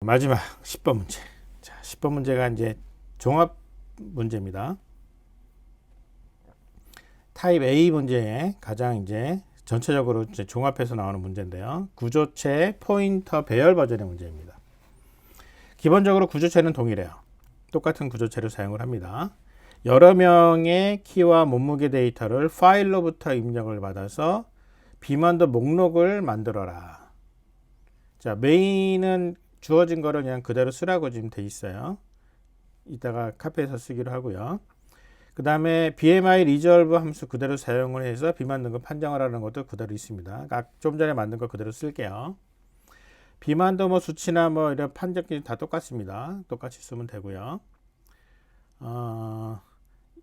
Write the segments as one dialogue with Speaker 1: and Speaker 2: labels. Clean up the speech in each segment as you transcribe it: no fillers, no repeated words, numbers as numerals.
Speaker 1: 마지막 10번 문제. 자, 10번 문제가 이제 종합 문제입니다. 타입 A 문제에 가장 이제 전체적으로 이제 종합해서 나오는 문제인데요. 구조체 포인터 배열 버전의 문제입니다. 기본적으로 구조체는 동일해요. 똑같은 구조체를 사용을 합니다. 여러 명의 키와 몸무게 데이터를 파일로부터 입력을 받아서 비만도 목록을 만들어라. 자, 메인은 주어진 거를 그냥 그대로 쓰라고 지금 돼 있어요. 이따가 카페에서 쓰기로 하고요. 그 다음에 BMI 리졸브 함수 그대로 사용을 해서 비만 등급 판정을 하는 것도 그대로 있습니다. 좀 전에 만든 거 그대로 쓸게요. 비만도 뭐 수치나 뭐 이런 판정기 다 똑같습니다. 똑같이 쓰면 되고요.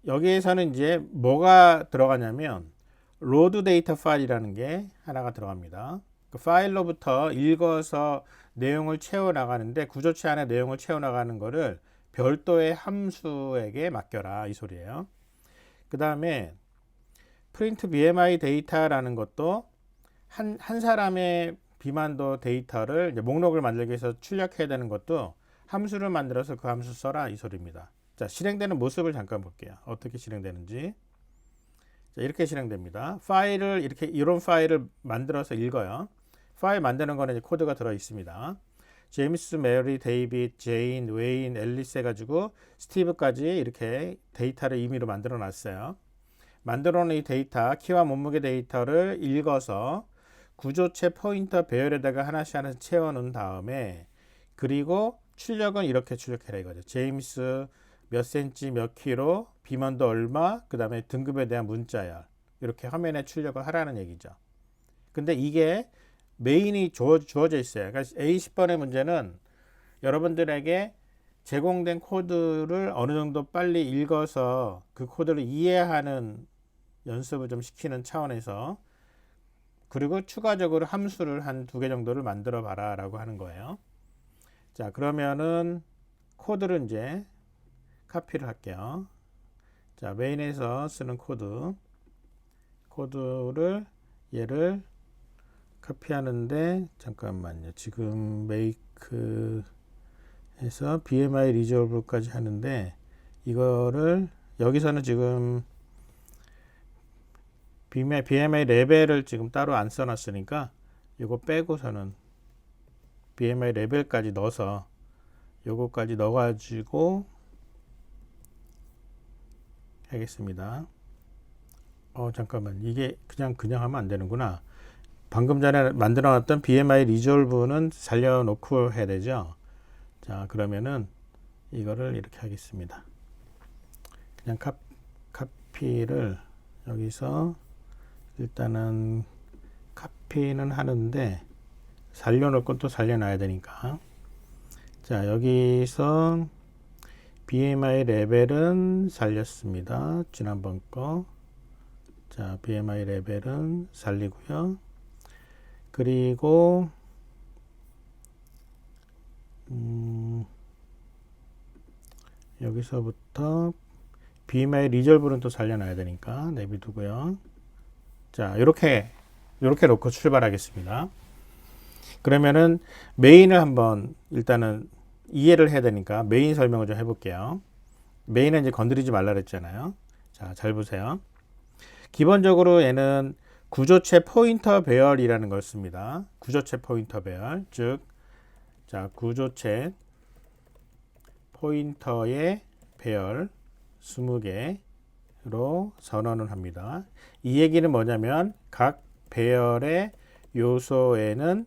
Speaker 1: 여기에서는 이제 뭐가 들어가냐면 로드 데이터 파일이라는 게 하나가 들어갑니다. 그 파일로부터 읽어서 내용을 채워 나가는데 구조체 안에 내용을 채워 나가는 거를 별도의 함수에게 맡겨라 이 소리예요. 그 다음에 프린트 BMI 데이터라는 것도 한 사람의 비만도 데이터를 이제 목록을 만들기 위해서 출력해야 되는 것도 함수를 만들어서 그 함수 써라 이 소리입니다. 자, 실행되는 모습을 잠깐 볼게요. 어떻게 실행되는지. 자, 이렇게 실행됩니다. 파일을 이런 파일을 만들어서 읽어요. 파일 만드는 거는 이제 코드가 들어 있습니다. 제임스, 메리, 데이빗, 제인, 웨인, 앨리스 해가지고 스티브까지 이렇게 데이터를 임의로 만들어 놨어요. 만들어 놓은 이 데이터, 키와 몸무게 데이터를 읽어서 구조체 포인터 배열에다가 하나씩 채워 놓은 다음에 그리고 출력은 이렇게 출력해라 이거죠. 제임스 몇 센치 몇 킬로, 비만도 얼마, 그 다음에 등급에 대한 문자열 이렇게 화면에 출력을 하라는 얘기죠. 근데 이게 메인이 주어져 있어요. 그러니까 A10번의 문제는 여러분들에게 제공된 코드를 어느 정도 빨리 읽어서 그 코드를 이해하는 연습을 좀 시키는 차원에서 그리고 추가적으로 함수를 한 2개 정도를 만들어 봐라 라고 하는 거예요. 자, 그러면은 코드를 이제 카피를 할게요. 자, 메인에서 쓰는 코드를 얘를 카피하는데 잠깐만요. 지금 메이크에서 BMI 리졸브까지 하는데 이거를 여기서는 지금 BMI 레벨을 지금 따로 안 써놨으니까 이거 빼고서는 BMI 레벨까지 넣어서 요거까지 넣어가지고 하겠습니다. 잠깐만 이게 그냥 하면 안 되는구나. 방금 전에 만들어 놨던 BMI 리졸브는 살려놓고 해야 되죠. 자, 그러면은 이거를 이렇게 하겠습니다. 그냥 카피를 여기서 일단은 카피는 하는데 살려놓을 건 또 살려놔야 되니까. 자, 여기서 BMI 레벨은 살렸습니다. 지난번 거. 자, BMI 레벨은 살리고요. 그리고 여기서부터 BMI 리졸브는 또 살려놔야 되니까 내비두고요. 자, 이렇게 놓고 출발하겠습니다. 그러면은 메인을 한번 일단은 이해를 해야 되니까 메인 설명을 좀 해볼게요. 메인은 이제 건드리지 말라 그랬잖아요. 자, 잘 보세요. 기본적으로 얘는 구조체 포인터 배열이라는 걸 씁니다. 구조체 포인터 배열, 즉, 자, 구조체 포인터의 배열 20개로 선언을 합니다. 이 얘기는 뭐냐면 각 배열의 요소에는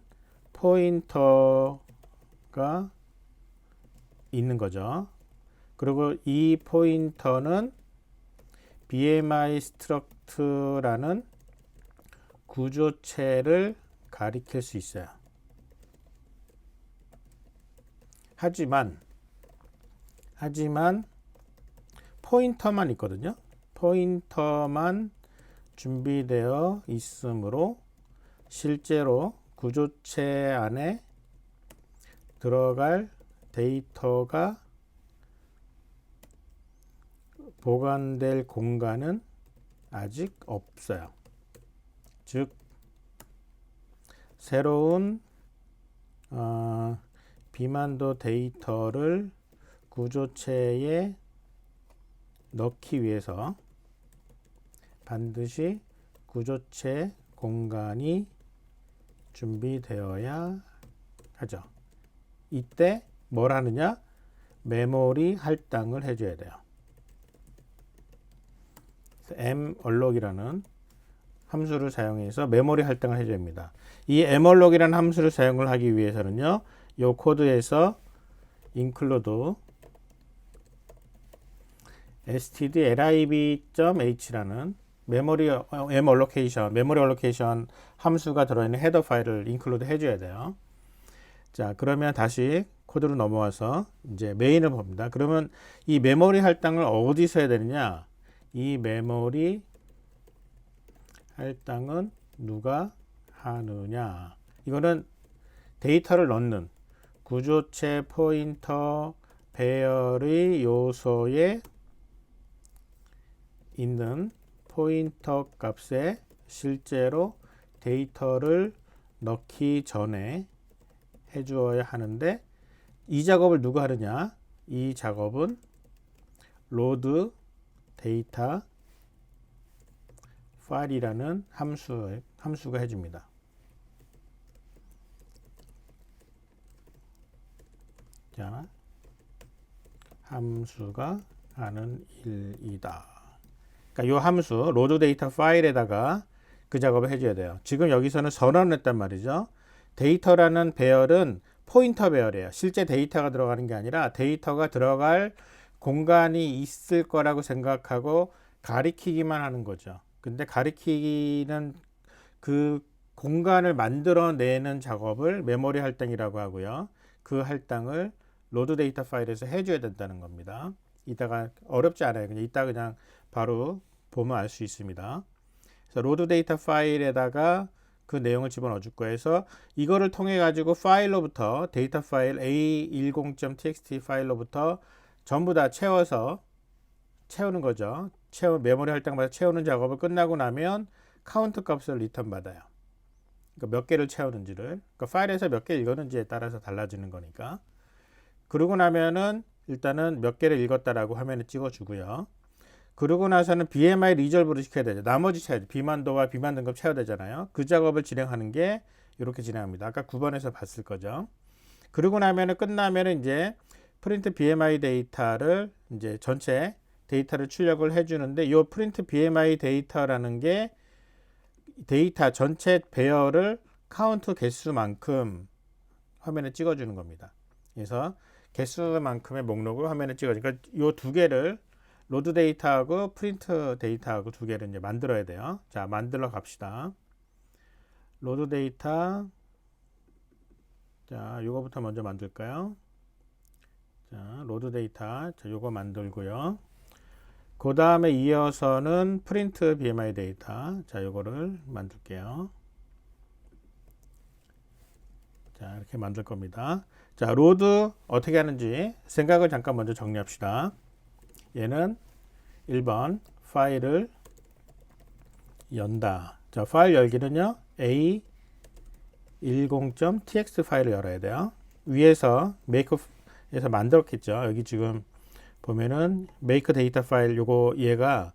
Speaker 1: 포인터가 있는 거죠. 그리고 이 포인터는 BMI 스트럭트라는 구조체를 가리킬 수 있어요. 하지만 포인터만 있거든요. 포인터만 준비되어 있으므로 실제로 구조체 안에 들어갈 데이터가 보관될 공간은 아직 없어요. 즉 새로운 비만도 데이터를 구조체에 넣기 위해서 반드시 구조체 공간이 준비되어야 하죠. 이때 뭘 하느냐? 메모리 할당을 해줘야 돼요. malloc 함수를 사용해서 메모리 할당을 해줘야 합니다. 이 malloc 함수를 사용을 하기 위해서는요, 이 코드에서 include stdlib.h라는 메모리 allocation 함수가 들어있는 헤더 파일을 include 해줘야 돼요. 자, 그러면 다시 코드로 넘어와서 이제 메인을 봅니다. 그러면 이 메모리 할당을 어디서 해야 되느냐? 이 메모리 할당은 누가 하느냐? 이거는 데이터를 넣는 구조체 포인터 배열의 요소에 있는 포인터 값에 실제로 데이터를 넣기 전에 해주어야 하는데, 이 작업을 누가 하느냐? 이 작업은 load data file이라는 함수가 해줍니다. 자, 함수가 하는 일이다. 그러니까 이 함수 load data file에다가 그 작업을 해줘야 돼요. 지금 여기서는 선언을 했단 말이죠. 데이터라는 배열은 포인터 배열이에요. 실제 데이터가 들어가는 게 아니라 데이터가 들어갈 공간이 있을 거라고 생각하고 가리키기만 하는 거죠. 근데 가리키는 그 공간을 만들어내는 작업을 메모리 할당이라고 하고요. 그 할당을 로드 데이터 파일에서 해줘야 된다는 겁니다. 이따가 어렵지 않아요. 그냥 이따 그냥 바로 보면 알 수 있습니다. 그래서 로드 데이터 파일에다가 그 내용을 집어넣어 줄 거예요. 해서 이거를 통해 가지고 파일로부터 데이터 파일 a10.txt 파일로부터 전부 다 채워서 채우는 거죠. 메모리 할당마다 채우는 작업을 끝나고 나면 카운트 값을 리턴 받아요. 그러니까 몇 개를 채우는지를, 그러니까 파일에서 몇 개 읽었는지에 따라서 달라지는 거니까. 그러고 나면은 일단은 몇 개를 읽었다라고 화면에 찍어주고요. 그러고 나서는 BMI 리졸브를 시켜야 되죠. 나머지 채워야 돼. 비만도와 비만 등급 채워야 되잖아요. 그 작업을 진행하는 게 이렇게 진행합니다. 아까 9번에서 봤을 거죠. 그러고 나면은 끝나면은 이제 프린트 BMI 데이터를 이제 전체 데이터를 출력을 해주는데, 이 프린트 BMI 데이터라는 게 데이터 전체 배열을 카운트 개수만큼 화면에 찍어주는 겁니다. 그래서 개수만큼의 목록을 화면에 찍어주니까 이 두 개를 로드 데이터하고 프린트 데이터하고 두 개를 이제 만들어야 돼요. 자, 만들어 갑시다. 로드 데이터. 자, 요거부터 먼저 만들까요? 자, 로드 데이터. 자, 요거 만들고요. 그 다음에 이어서는 프린트 BMI 데이터. 자, 요거를 만들게요. 자, 이렇게 만들 겁니다. 자, 로드 어떻게 하는지 생각을 잠깐 먼저 정리합시다. 얘는 1번 파일을 연다. 자, 파일 열기는요, a10.txt 파일을 열어야 돼요. 위에서 make에서 만들었겠죠. 여기 지금 보면은 make 데이터 파일, 요거 얘가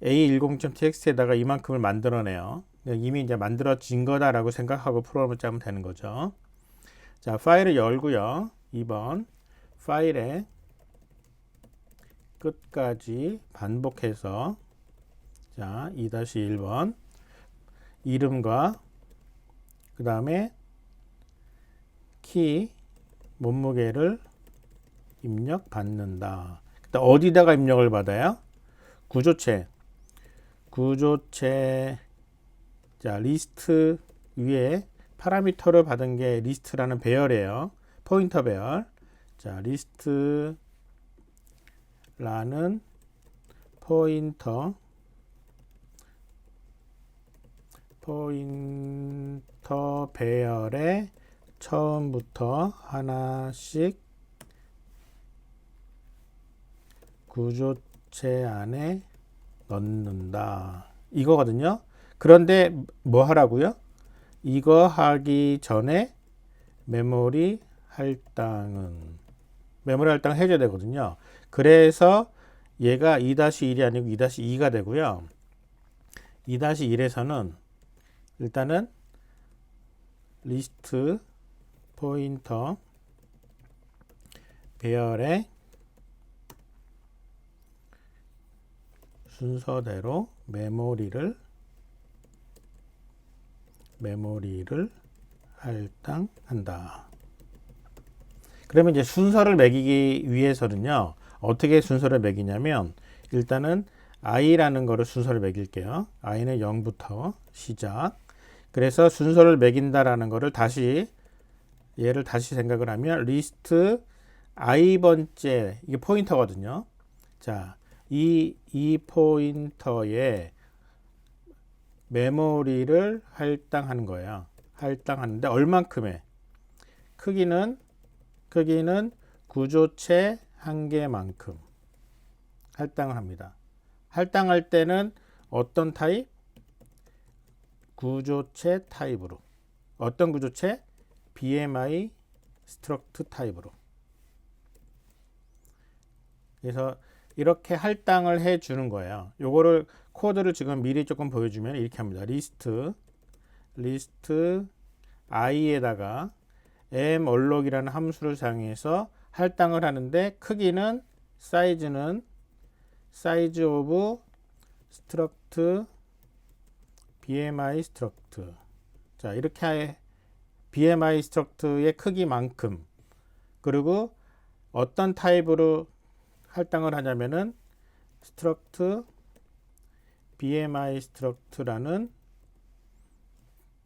Speaker 1: a10.txt에다가 이만큼을 만들어내요. 이미 이제 만들어진 거다라고 생각하고 프로그램을 짜면 되는 거죠. 자, 파일을 열고요. 2번 파일에 끝까지 반복해서, 자, 2-1번 이름과 그 다음에 키 몸무게를 입력 받는다. 어디다가 입력을 받아요? 구조체. 자, 리스트 위에 파라미터를 받은 게 리스트라는 배열이에요. 포인터 배열. 자, 리스트라는 포인터 배열에 처음부터 하나씩 구조체 안에 넣는다. 이거거든요. 그런데 뭐 하라고요? 이거 하기 전에 메모리 할당은 메모리 할당 해줘야 되거든요. 그래서 얘가 2-1이 아니고 2-2가 되고요. 2-1에서는 일단은 리스트 포인터 배열의 순서대로 메모리를 할당한다. 그러면 이제 순서를 매기기 위해서는요, 어떻게 순서를 매기냐면, 일단은 i라는 거를 순서를 매길게요. i는 0부터 시작. 그래서 순서를 매긴다라는 거를 얘를 다시 생각을 하면, 리스트 i번째, 이게 포인터거든요. 자, 이 포인터에 메모리를 할당하는 거예요. 할당하는데 얼만큼의 크기는 구조체 한 개만큼 할당을 합니다. 할당할 때는 어떤 타입? 구조체 타입으로. 어떤 구조체? BMI 스트럭트 타입으로. 그래서 이렇게 할당을 해 주는 거예요. 요거를 코드를 지금 미리 조금 보여주면 이렇게 합니다. 리스트 i에다가 malloc 이라는 함수를 사용해서 할당을 하는데, 크기는 사이즈는 size of struct BMI struct. 자, 이렇게 BMI struct의 크기만큼, 그리고 어떤 타입으로 할당을 하냐면은 struct BMI struct라는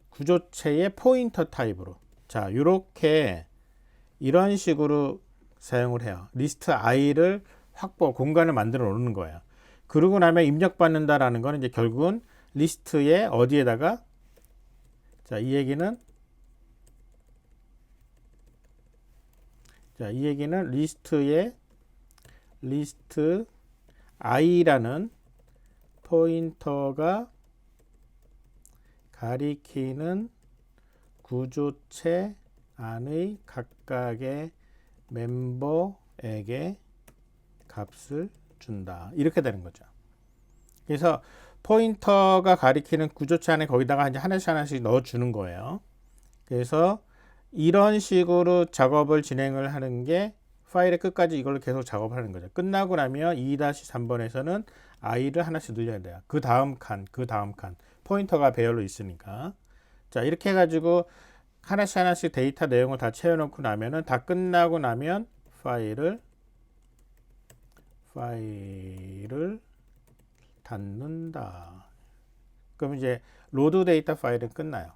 Speaker 1: 구조체의 포인터 타입으로. 자, 이런 식으로 사용을 해요. 리스트 i를 공간을 만들어 놓는 거예요. 그러고 나면 입력받는다라는 거는 이제 결국은 리스트에 어디에다가, 자, 이 얘기는 리스트 i라는 포인터가 가리키는 구조체 안의 각각의 멤버에게 값을 준다. 이렇게 되는 거죠. 그래서 포인터가 가리키는 구조체 안에 거기다가 이제 하나씩 넣어 주는 거예요. 그래서 이런 식으로 작업을 진행을 하는 게 파일의 끝까지 이걸로 계속 작업을 하는 거죠. 끝나고 나면 2-3번에서는 i를 하나씩 늘려야 돼요. 그 다음 칸 포인터가 배열로 있으니까. 자, 이렇게 해가지고 하나씩 데이터 내용을 다 채워놓고 나면은, 다 끝나고 나면 파일을 닫는다. 그럼 이제 로드 데이터 파일은 끝나요.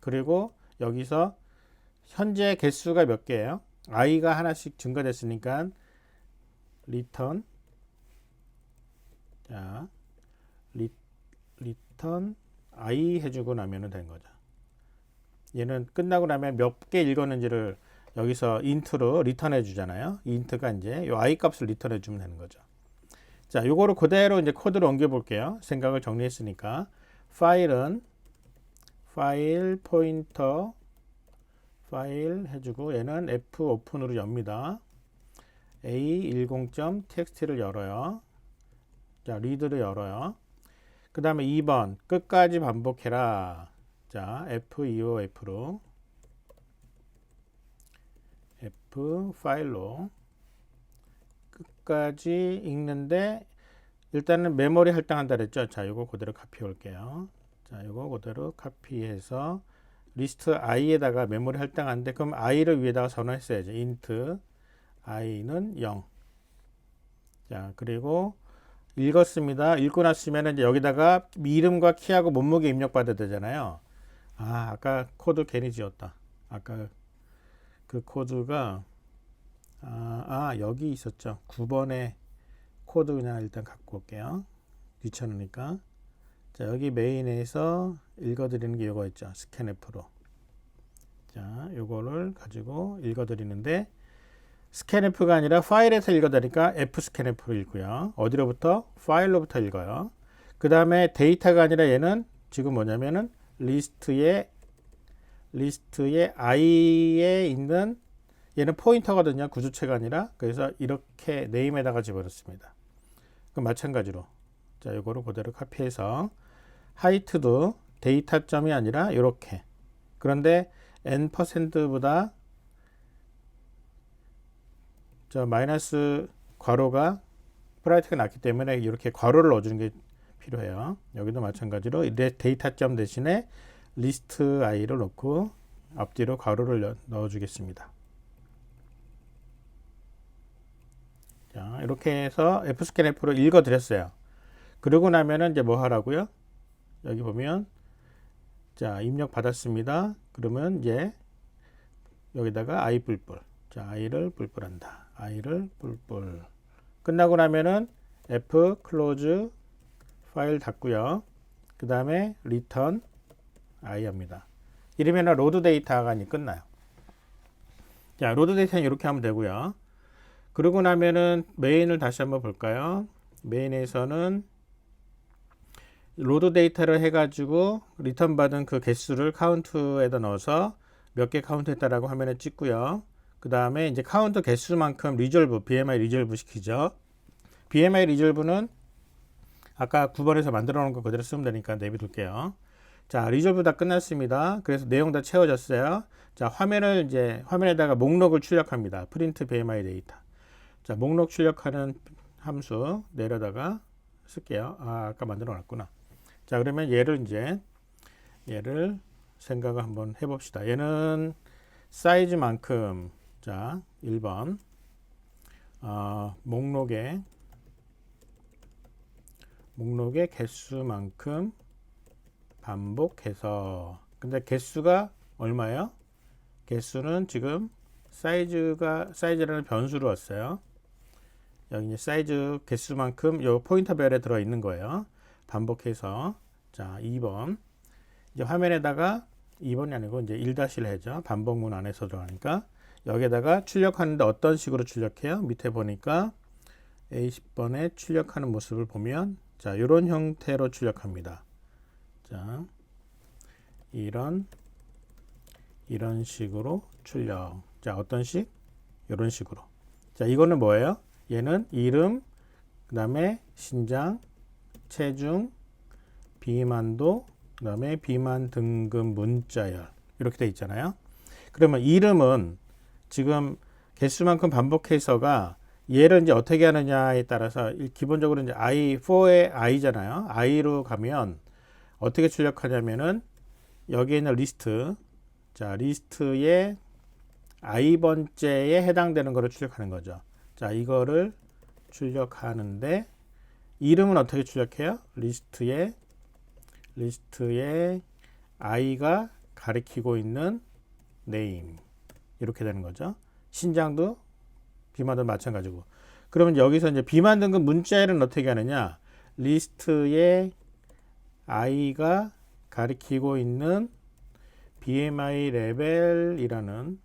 Speaker 1: 그리고 여기서 현재 개수가 몇 개예요? i가 하나씩 증가됐으니까 return, 자, return i 해주고 나면 된 거죠. 얘는 끝나고 나면 몇 개 읽었는지를 여기서 int로 리턴해 주잖아요. int가 이제 요 i 값을 리턴해 주면 되는 거죠. 자, 요거를 그대로 이제 코드로 옮겨 볼게요. 생각을 정리했으니까. 파일은 파일 포인터 파일 해주고, 얘는 f 오픈으로 엽니다. a10.txt를 열어요. 자, 리드를 열어요. 그 다음에 2번 끝까지 반복해라. 자, f2o f 파일로 끝까지 읽는데, 일단은 메모리 할당한다 그랬죠. 자, 이거 그대로 카피 올게요. 자, 이거 그대로 카피해서 리스트 i에다가 메모리 할당하는데, 그럼 i를 위에다가 전화했어야죠. int i는 0. 자, 그리고 읽었습니다. 읽고 났으면 이제 여기다가 이름과 키하고 몸무게 입력받아야 되잖아요. 아까 코드 괜히 지웠다. 아까 그 코드가 여기 있었죠. 9번에 코드 그냥 일단 갖고 올게요. 귀찮으니까. 자, 여기 메인에서 읽어드리는 게 이거 있죠. 스캔F로. 자, 요거를 가지고 읽어드리는데, 스캔F가 아니라 파일에서 읽어드리니까 fscanf로 읽고요. 어디로부터? 파일로부터 읽어요. 그 다음에 데이터가 아니라 얘는 지금 리스트에 i에 있는 얘는 포인터거든요. 구조체가 아니라. 그래서 이렇게 네임에다가 집어넣습니다. 그럼 마찬가지로 자, 요거를 그대로 카피해서 하이트도 데이터점이 아니라 이렇게. 그런데 n%보다 저 마이너스 괄호가 프라이트가 낮기 때문에 이렇게 괄호를 넣어주는 게 필요해요. 여기도 마찬가지로 데이터점 대신에 리스트 i를 넣고 앞뒤로 괄호를 넣어주겠습니다. 자, 이렇게 해서 fscanf로 읽어드렸어요. 그러고 나면은 이제 뭐 하라고요? 여기 보면 자, 입력 받았습니다. 그러면 이제 여기다가 i 뿔뿔. 자, i를 뿔뿔한다. i를 뿔뿔. 끝나고 나면은 f close 파일 닫고요. 그 다음에 return i 합니다. 이러면 로드 데이터가 끝나요. 자, 로드 데이터는 이렇게 하면 되고요. 그러고 나면은 메인을 다시 한번 볼까요? 메인에서는 로드 데이터를 해가지고 리턴 받은 그 개수를 카운트에다 넣어서 몇 개 카운트했다라고 화면에 찍고요. 그 다음에 이제 카운트 개수만큼 리졸브, BMI 리졸브 시키죠. BMI 리졸브는 아까 9번에서 만들어 놓은 거 그대로 쓰면 되니까 내비둘게요. 자, 리졸브 다 끝났습니다. 그래서 내용 다 채워졌어요. 자, 화면에다가 목록을 출력합니다. 프린트 BMI 데이터. 자, 목록 출력하는 함수 내려다가 쓸게요. 아까 만들어 놨구나. 자, 그러면 얘를 생각을 한번 해봅시다. 얘는 사이즈만큼, 자, 1번, 목록의 개수만큼 반복해서, 근데 개수가 얼마예요? 개수는 지금 사이즈라는 변수로 왔어요. 여기 이제 사이즈 개수만큼 요 포인터별에 들어 있는 거예요. 반복해서. 자, 2번. 이제 화면에다가 2번이 아니고 이제 1-1을 해죠. 반복문 안에서 들어가니까. 여기에다가 출력하는데 어떤 식으로 출력해요? 밑에 보니까 A10번에 출력하는 모습을 보면 자, 이런 형태로 출력합니다. 자, 이런 식으로 출력. 자, 어떤 식? 이런 식으로. 자, 이거는 뭐예요? 얘는 이름, 그 다음에 신장, 체중, 비만도, 그 다음에 비만 등급 문자열. 이렇게 돼 있잖아요. 그러면 이름은 지금 개수만큼 반복해서가 얘를 이제 어떻게 하느냐에 따라서 기본적으로 이제 i4의 i잖아요. i로 가면 어떻게 출력하냐면은 여기에 있는 리스트, 자, 리스트의 i번째에 해당되는 거를 출력하는 거죠. 자, 이거를 출력하는데 이름은 어떻게 출력해요? 리스트에 i가 가리키고 있는 name 이렇게 되는 거죠. 신장도 비만도 마찬가지고. 그러면 여기서 이제 비만 등급 문자열은 어떻게 하느냐? 리스트에 i가 가리키고 있는 BMI 레벨이라는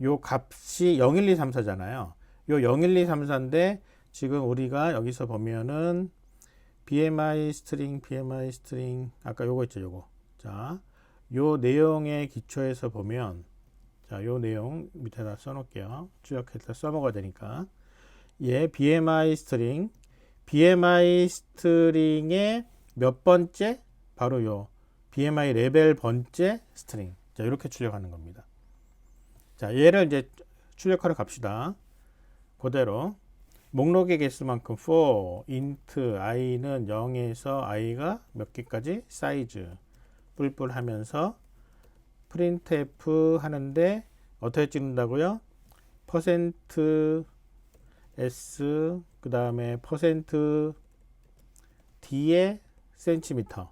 Speaker 1: 요 값이 0, 1, 2, 3, 4잖아요. 요 0, 1, 2, 3, 4인데 지금 우리가 여기서 보면은 BMI 스트링 아까 요거 있죠, 요거. 자, 요 내용의 기초에서 보면 자, 요 내용 밑에다 써놓을게요. 출력해서 써먹어야 되니까. 얘 BMI 스트링의 몇 번째? 바로 요 BMI 레벨 번째 스트링. 자, 이렇게 출력하는 겁니다. 자, 얘를 이제 출력하러 갑시다. 그대로 목록의 개수만큼 for int i는 0에서 i가 몇 개까지 사이즈 뿔뿔 하면서 printf 하는데 어떻게 찍는다고요? %s 그 다음에 %d의 센티미터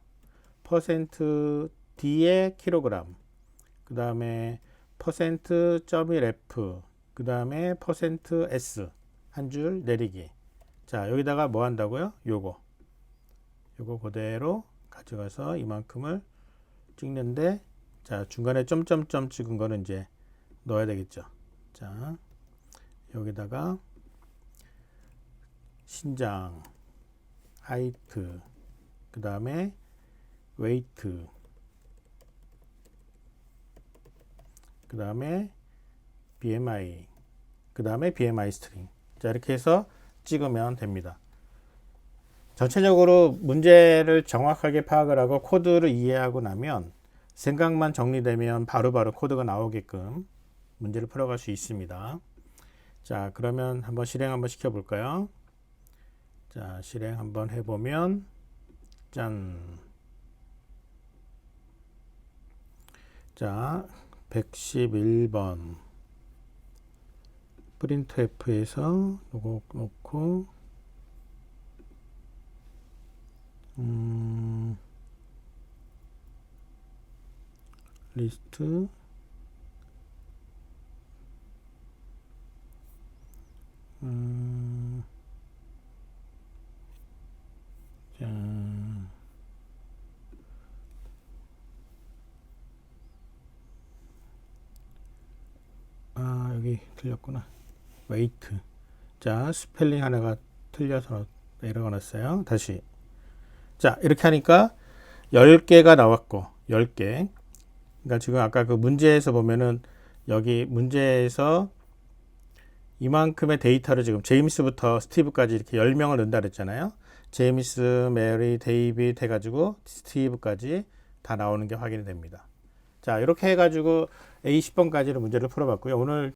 Speaker 1: %d의 킬로그램 그 다음에 %.1f 그 다음에 %s 한 줄 내리기. 자, 여기다가 뭐 한다고요? 요거 그대로 가져가서 이만큼을 찍는데 자, 중간에 점점점 찍은 거는 이제 넣어야 되겠죠. 자, 여기다가 신장, 하이트, 그 다음에 웨이트, 그 다음에 BMI, 그 다음에 BMI 스트링. 자, 이렇게 해서 찍으면 됩니다. 전체적으로 문제를 정확하게 파악을 하고 코드를 이해하고 나면 생각만 정리되면 바로바로 코드가 나오게끔 문제를 풀어갈 수 있습니다. 자, 그러면 한번 실행 한번 시켜볼까요? 자, 실행 한번 해보면, 짠. 자, 111번. printf에서 요거 놓고, 리스트, 자, 여기 틀렸구나. 웨이트. 자, 스펠링 하나가 틀려서 에러가 났어요. 다시. 자, 이렇게 하니까 10개가 나왔고, 10개. 그러니까 지금 아까 그 문제에서 보면은 여기 문제에서 이만큼의 데이터를 지금 제임스부터 스티브까지 이렇게 10명을 넣는다 그랬잖아요. 제임스, 메리, 데이빗 해가지고 스티브까지 다 나오는 게 확인이 됩니다. 자, 이렇게 해가지고 A10번까지는 문제를 풀어봤고요. 오늘